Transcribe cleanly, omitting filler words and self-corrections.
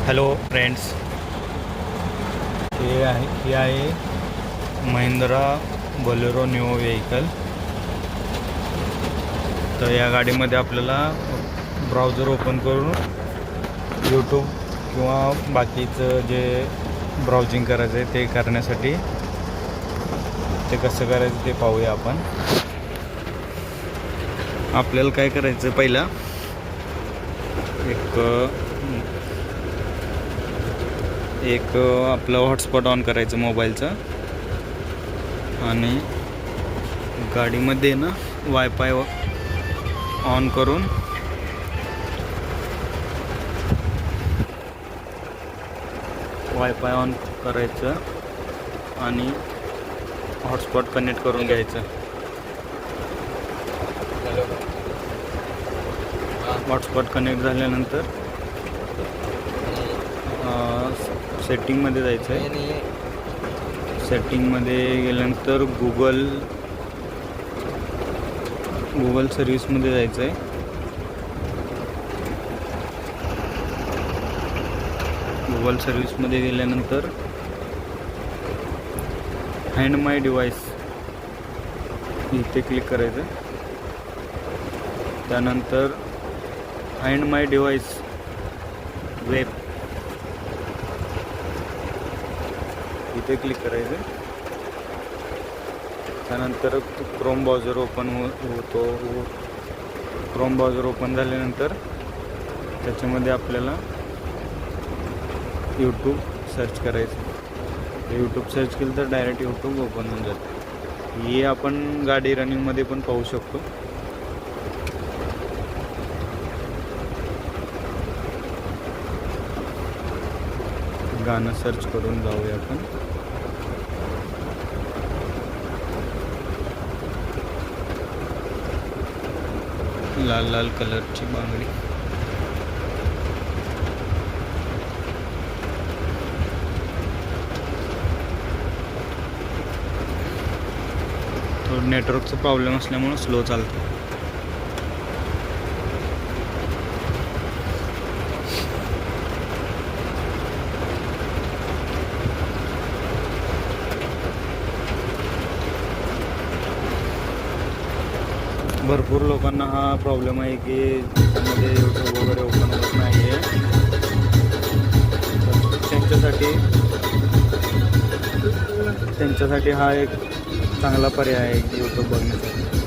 Hello friends, ही आहे Mahindra Bolero new vehicle. तर या गाडीमध्ये आपल्याला ब्राउझर ओपन करून यूट्यूब किंवा बाकीचं जे ब्राउजिंग करायचं आहे ते करण्यासाठी ते कसं करायचं ते पाहूया आपण. आपल्याला काय करायचं, पहिला एक आपलं हॉटस्पॉट ऑन करायचं मोबाईलचं आणि गाडीमध्ये ना वायफाय ऑन करून वायफाय ऑन करायचं आणि हॉटस्पॉट कनेक्ट करून घ्यायचं. हॉटस्पॉट कनेक्ट झाल्यानंतर सेटिंगमध्ये जायचं आहे. सेटिंगमध्ये गेल्यानंतर गुगल सर्व्हिसमध्ये जायचं आहे. गुगल सर्व्हिसमध्ये गेल्यानंतर फाइंड माय डिव्हाइस इथे क्लिक करायचं. त्यानंतर फाइंड माय डिव्हाइस वेब इथे क्लिक करायचं. त्यानंतर क्रोम ब्राउझर ओपन होतो. क्रोम ब्राउझर ओपन झाल्यानंतर त्याच्यामध्ये आपल्याला यूट्यूब सर्च करायचं. यूट्यूब सर्च केलं तर डायरेक्ट यूट्यूब ओपन होऊन जातं. हे आपण गाडी रनिंगमध्ये पण पाहू शकतो. गाणं सर्च करून जाऊया आपण. लाल लाल कलरची बांगडी. थोडं नेटवर्कचा प्रॉब्लेम असल्यामुळे स्लो चालतं. भरपूर लोकांना हा प्रॉब्लेम आहे की त्यामध्ये यूट्यूब वगैरे ओपन होत नाही आहे. त्यांच्यासाठी हा एक चांगला पर्याय आहे यूट्यूब बघण्यासाठी.